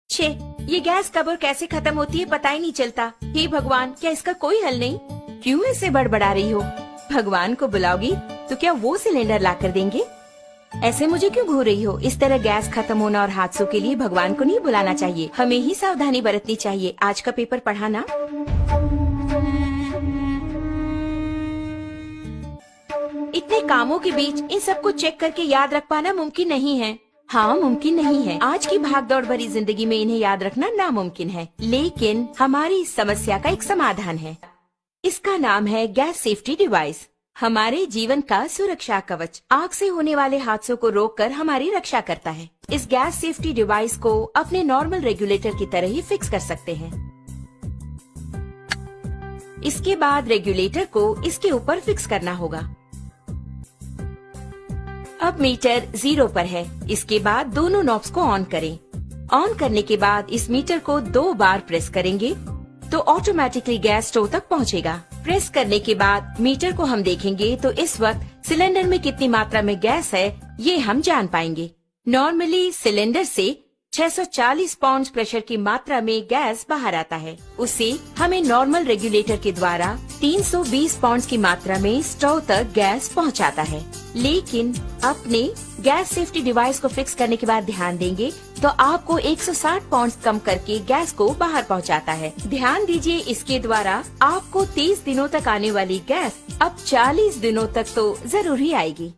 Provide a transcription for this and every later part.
छे, ये गैस कब और कैसे खत्म होती है पता ही नहीं चलता। हे भगवान, क्या इसका कोई हल नहीं? क्यों ऐसे बड़बड़ा रही हो? भगवान को बुलाओगी तो क्या वो सिलेंडर ला कर देंगे? ऐसे मुझे क्यों घूर रही हो? इस तरह गैस खत्म होना और हादसों के लिए भगवान को नहीं बुलाना चाहिए, हमें ही सावधानी बरतनी चाहिए। आज का पेपर पढ़ा ना? इतने कामों के बीच इन सबको चेक करके याद रख पाना मुमकिन नहीं है। हाँ, मुमकिन नहीं है। आज की भागदौड़ भरी जिंदगी में इन्हें याद रखना नामुमकिन है, लेकिन हमारी इस समस्या का एक समाधान है। इसका नाम है गैस सेफ्टी डिवाइस। हमारे जीवन का सुरक्षा कवच आग से होने वाले हादसों को रोककर हमारी रक्षा करता है। इस गैस सेफ्टी डिवाइस को अपने नॉर्मल रेगुलेटर की तरह ही फिक्स कर सकते हैं। इसके बाद रेगुलेटर को इसके ऊपर फिक्स करना होगा। अब मीटर 0 पर है। इसके बाद दोनों नॉब्स को ऑन करें। ऑन करने के बाद इस मीटर को 2 बार प्रेस करेंगे तो ऑटोमेटिकली गैस स्टोव तक पहुंचेगा। प्रेस करने के बाद मीटर को हम देखेंगे तो इस वक्त सिलेंडर में कितनी मात्रा में गैस है ये हम जान पाएंगे। नॉर्मली सिलेंडर से 640 पाउंड प्रेशर की मात्रा में गैस बाहर आता है। उसे हमें नॉर्मल रेगुलेटर के द्वारा 320 पाउंड की मात्रा में स्टोव तक गैस पहुंचाता है। लेकिन अपने गैस सेफ्टी डिवाइस को फिक्स करने के बाद ध्यान देंगे तो आपको 160 पाउंड कम करके गैस को बाहर पहुंचाता है। ध्यान दीजिए, इसके द्वारा आपको 30 दिनों तक आने वाली गैस अब 40 दिनों तक तो जरूर ही आएगी।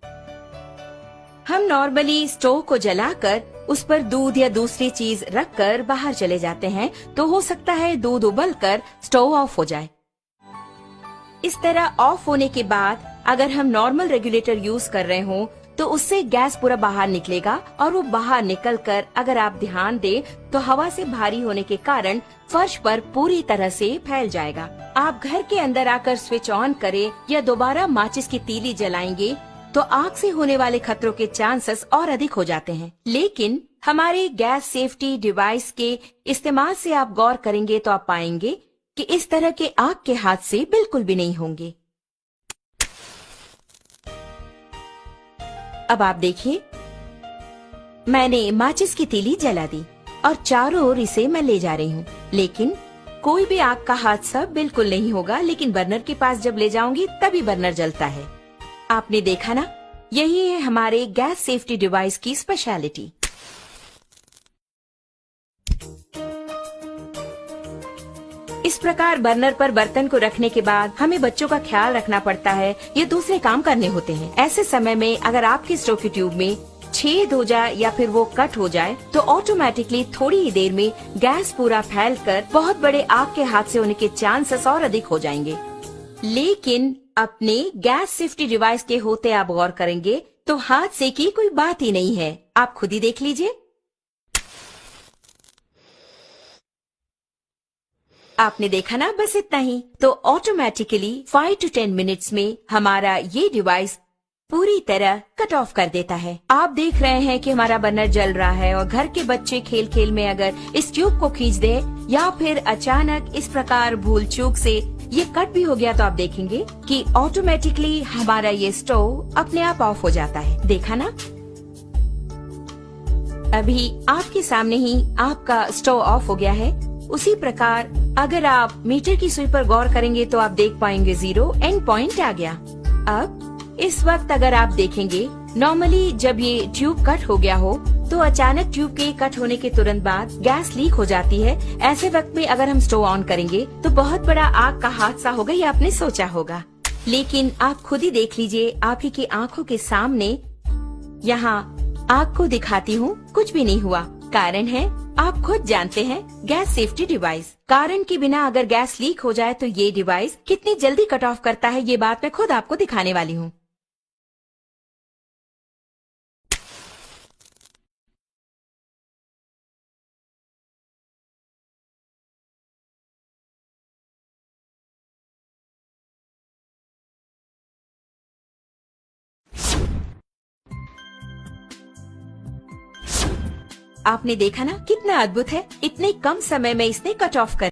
हम नॉर्मली स्टोव को जलाकर उस पर दूध या दूसरी चीज रखकर बाहर चले जाते हैं तो हो सकता है दूध उबलकर स्टोव ऑफ हो जाए। इस तरह ऑफ होने के बाद अगर हम नॉर्मल रेगुलेटर यूज कर रहे हों तो उससे गैस पूरा बाहर निकलेगा और वो बाहर निकलकर अगर आप ध्यान दें तो हवा से भारी होने के कारण फर्श पर पूरी तरह से फैल जाएगा। आप घर के अंदर आकर स्विच ऑन करें या दोबारा माचिस की तीली जलाएंगे तो आग से होने वाले खतरों के चांसेस और अधिक हो जाते हैं। लेकिन हमारे गैस सेफ्टी डिवाइस के इस्तेमाल से आप गौर करेंगे तो आप पाएंगे कि इस तरह के आग के हादसे बिल्कुल भी नहीं होंगे। अब आप देखिए, मैंने माचिस की तीली जला दी और चारों ओर इसे मैं ले जा रही हूँ, लेकिन कोई भी आग का हादसा बिल्कुल नहीं होगा। लेकिन बर्नर के पास जब ले जाऊंगी तभी बर्नर जलता है। आपने देखा ना, यही है हमारे गैस सेफ्टी डिवाइस की स्पेशलिटी। इस प्रकार बर्नर पर बर्तन को रखने के बाद हमें बच्चों का ख्याल रखना पड़ता है या दूसरे काम करने होते हैं। ऐसे समय में अगर आपकी स्टोव की ट्यूब में छेद हो जाए या फिर वो कट हो जाए तो ऑटोमेटिकली थोड़ी ही देर में गैस पूरा फैलकर बहुत बड़े आग के हादसे होने के चांसेस और अधिक हो जाएंगे। लेकिन अपने गैस सेफ्टी डिवाइस के होते आप गौर करेंगे तो हादसे की कोई बात ही नहीं है। आप खुद ही देख लीजिए। आपने देखा ना, बस इतना ही। तो ऑटोमेटिकली 5 to 10 मिनट्स में हमारा ये डिवाइस पूरी तरह कट ऑफ कर देता है। आप देख रहे हैं कि हमारा बर्नर जल रहा है और घर के बच्चे खेल खेल में अगर इस ट्यूब को खींच दे या फिर अचानक इस प्रकार भूल चूक से ये कट भी हो गया तो आप देखेंगे कि ऑटोमेटिकली हमारा ये स्टोव अपने आप ऑफ हो जाता है। देखा ना, अभी आपके सामने ही आपका स्टोव ऑफ हो गया है। उसी प्रकार अगर आप मीटर की सुई पर गौर करेंगे तो आप देख पाएंगे 0 एंड पॉइंट आ गया। अब इस वक्त अगर आप देखेंगे, नॉर्मली जब ये ट्यूब कट हो गया हो तो अचानक ट्यूब के कट होने के तुरंत बाद गैस लीक हो जाती है। ऐसे वक्त में अगर हम स्टोव ऑन करेंगे तो बहुत बड़ा आग का हादसा होगा, ये आपने सोचा होगा। लेकिन आप खुद ही देख लीजिए, आप ही की आंखों के सामने यहाँ आग को दिखाती हूँ, कुछ भी नहीं हुआ। कारण है, आप खुद जानते हैं, गैस सेफ्टी डिवाइस। कारण के बिना अगर गैस लीक हो जाए तो ये डिवाइस कितनी जल्दी कट ऑफ करता है, ये बात मैं खुद आपको दिखाने वाली हूँ। आपने देखा ना कितना अद्भुत है, इतने कम समय में इसने कट ऑफ कर